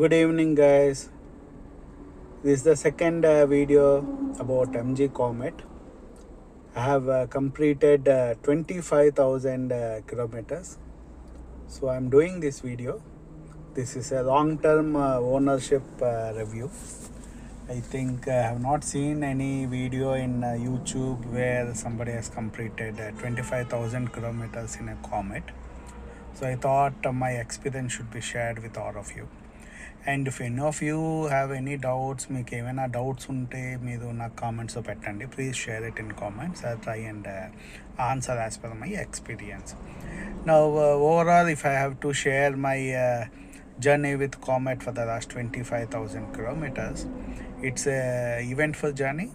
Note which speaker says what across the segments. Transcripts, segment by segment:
Speaker 1: Good evening, guys. This is the second video about MG Comet. I have completed 25,000 kilometers. So I'm doing this video. This is a long-term ownership review. I think I have not seen any video in YouTube where somebody has completed 25,000 kilometers in a Comet. So I thought my experience should be shared with all of you. And if any of you have any doubts, మీకు ఏమైనా doubts ఉంటే మీరు నాకు కామెంట్స్లో పెట్టండి. Please share it in comments. I try and answer as per my experience. Now overall, if I have to share my journey with Comet for the last 25,000 kilometers, it's a eventful journey.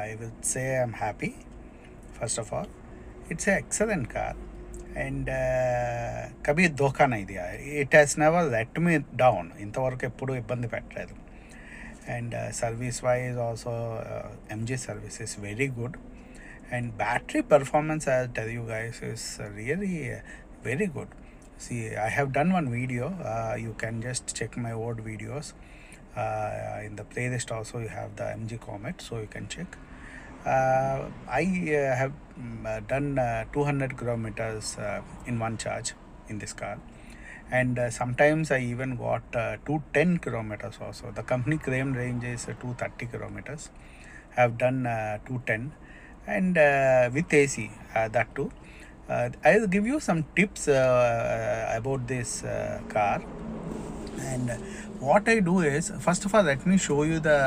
Speaker 1: I will say I'm happy. First of all, it's an excellent car. And కభీ ధోకా నై దియా. It has never let me down. ఇంతవరకు ఎప్పుడు ఇబ్బంది పెట్టలేదు. And service wise also MG service is very good. And battery performance I tell you guys is really very good. See, I have done one video. You can just check my old videos. In the playlist also you have the MG Comet, so you can check. I have done 200 kilometers in one charge in this car, and sometimes I even got 210 kilometers also. The company claimed range is 230 kilometers. I have done 210, and with AC, that too. I will give you some tips about this car. And what I do is, first of all, let me show you the,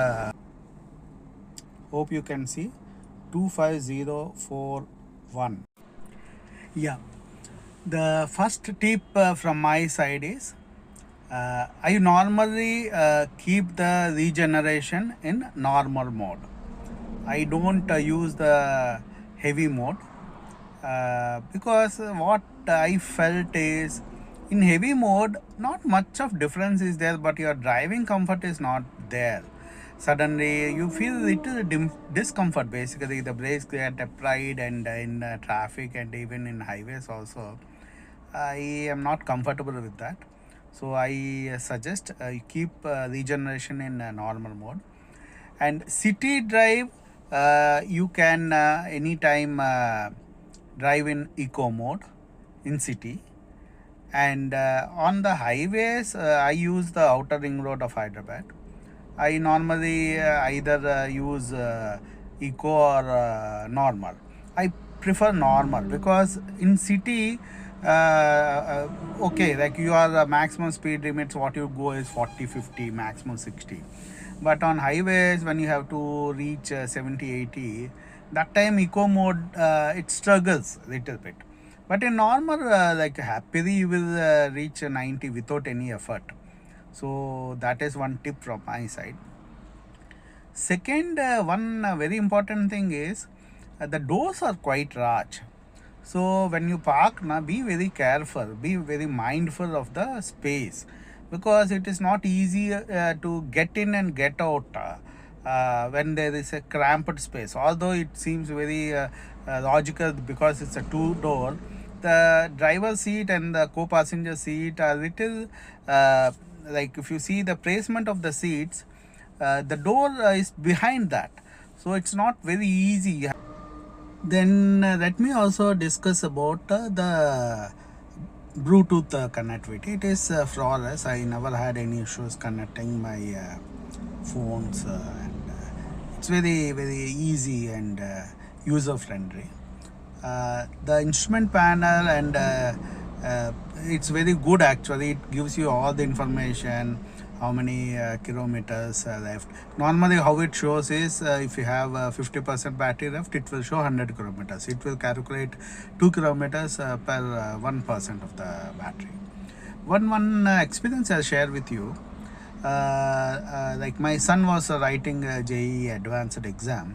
Speaker 1: hope you can see, 25041. Yeah, the first tip from my side is, I normally keep the regeneration in normal mode. I don't use the heavy mode, because what I felt is, in heavy mode not much of difference is there, but your driving comfort is not there. Suddenly you feel little discomfort. Basically the brakes get applied, and in traffic and even in highways also I am not comfortable with that. So I suggest you keep regeneration in normal mode. And city drive, you can anytime drive in eco mode in city. And on the highways, I use the outer ring road of Hyderabad. I normally either use eco or normal. I prefer normal because in city, okay, like your maximum speed limits, what you go is 40-50, maximum 60. But on highways, when you have to reach 70-80, that time eco mode it struggles a little bit. But in normal, like happily you will reach 90 without any effort. So that is one tip from my side. Second, one very important thing is, the doors are quite large. So when you park, be very careful, be very mindful of the space, because it is not easy to get in and get out when there is a cramped space. Although it seems very logical, because it's a two-door, the driver's seat and the co-passenger seat are little like, if you see the placement of the seats, the door is behind that, so it's not very easy. Then let me also discuss about the Bluetooth connectivity. It is flawless. I never had any issues connecting my phones, and it's very very easy and user friendly. The instrument panel, and it's very good actually. It gives you all the information, how many kilometers left. Normally how it shows is, if you have 50% battery left, it will show 100 kilometers. It will calculate 2 kilometers per 1% of the battery. One experience I'll share with you. Like my son was writing a JEE advanced exam,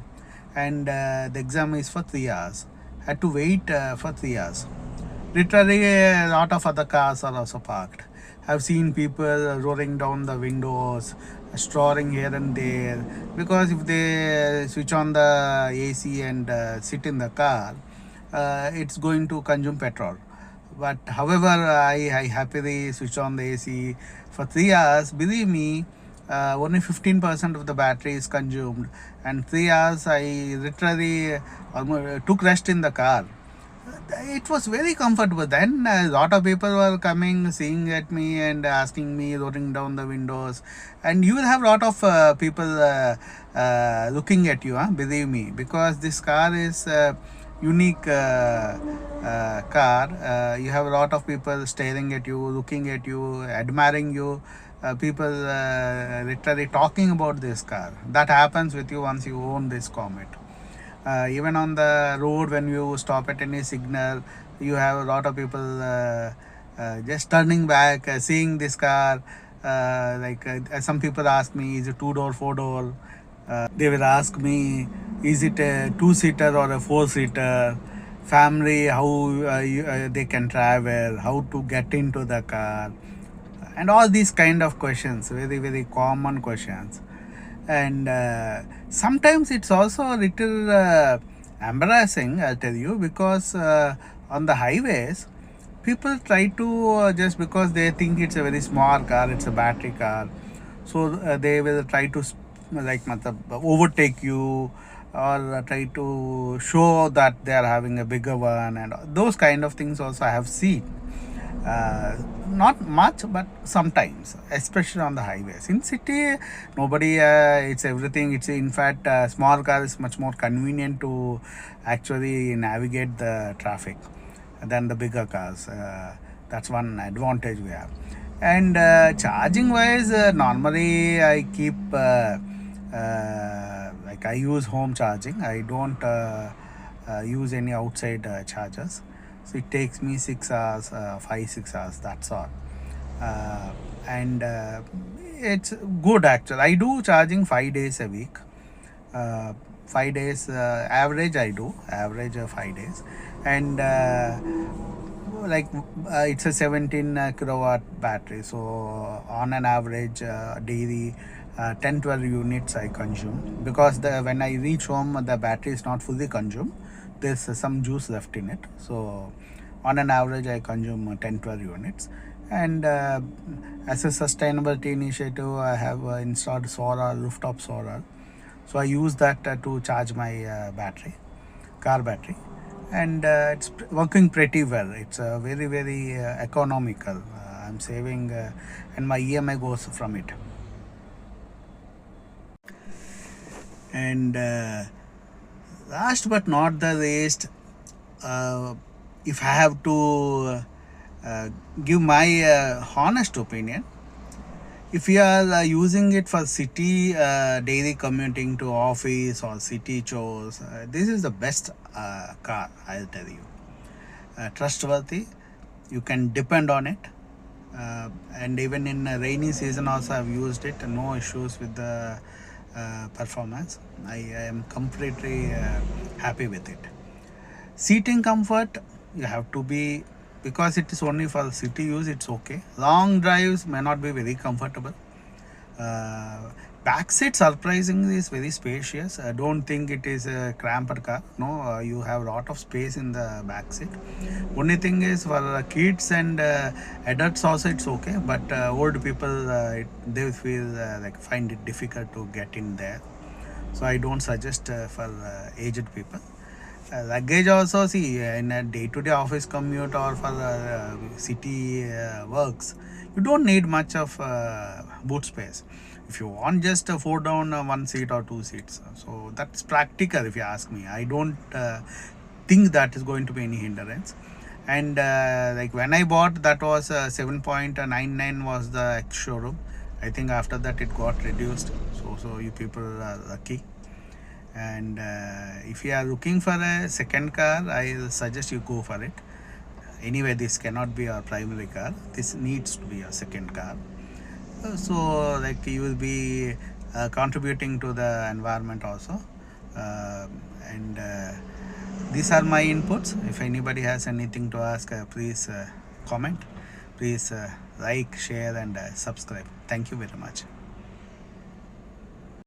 Speaker 1: and the exam is for 3 hours. Had to wait for 3 hours. Literally a lot of other cars are also parked. I've seen people rolling down the windows, strolling here and there, because if they switch on the AC and sit in the car, it's going to consume petrol. but however, I happily switch on the AC for 3 hours. Believe me, only 15% of the battery is consumed, and 3 hours I literally took rest in the car. It was very comfortable. Then a lot of people were coming, seeing at me and asking me, rolling down the windows, and you will have a lot of people looking at you, huh? Believe me, because this car is unique car. You have a lot of people staring at you, looking at you, admiring you. People literally talking about this car. That happens with you once you own this Comet. Even on the road, when you stop at any signal, you have a lot of people just turning back, seeing this car. Some people ask me, is it 2 door, 4 door? They will ask me, is it a 2-seater or a 4-seater? Family, how they can travel, how to get into the car, and all these kind of questions, very very common questions. And sometimes it's also a little embarrassing, I'll tell you, because on the highways people try to just because they think it's a very small car, it's a battery car, so they will try to overtake you, or try to show that they are having a bigger one, and those kind of things also I have seen. Not much, but sometimes, especially on the highways. In city, nobody, it's everything. It's in fact, small car is much more convenient to actually navigate the traffic than the bigger cars. That's one advantage we have. And charging wise, normally I keep I use home charging. I don't use any outside chargers. So it takes me 6 hours, 5-6 hours, that's all. And it's good actually. I do charging 5 days a week. 5 days average I do, average 5 days. And it's a 17 kilowatt battery, so on an average daily 10-12 units I consume, because when I reach home the battery is not fully consumed, there's some juice left in it. So on an average I consume 10-12 units. And as a sustainability initiative, I have installed solar, rooftop solar, so I use that to charge my car battery, and it's working pretty well. It's very very economical. I'm saving, and my EMI goes from it. And last but not the least, if I have to give my honest opinion, if you are using it for city daily commuting to office or city chores, this is the best car, I'll tell you. Trustworthy, you can depend on it, and even in rainy season also I've used it, no issues with the performance. I am completely happy with it. Seating comfort, you have to be, because it is only for city use, it's okay. Long drives may not be very comfortable. Back seat surprisingly is very spacious. I don't think it is a cramped car. No, you have a lot of space in the back seat. Only thing is for kids and adults also it's okay, but old people they feel find it difficult to get in there. So I don't suggest for aged people. Luggage also, see, in a day-to-day office commute or for city works, you don't need much of boot space. If you want just 4 down, 1 seat or 2 seats, so that's practical if you ask me. I don't think that is going to be any hindrance. And when I bought, that was 7.99 was the ex showroom. I think after that it got reduced, so you people are lucky. And if you are looking for a second car, I suggest you go for it. Anyway, this cannot be your primary car, this needs to be your second car. So you will be contributing to the environment also. And these are my inputs. If anybody has anything to ask, please comment. Please like, share and subscribe. Thank you very much.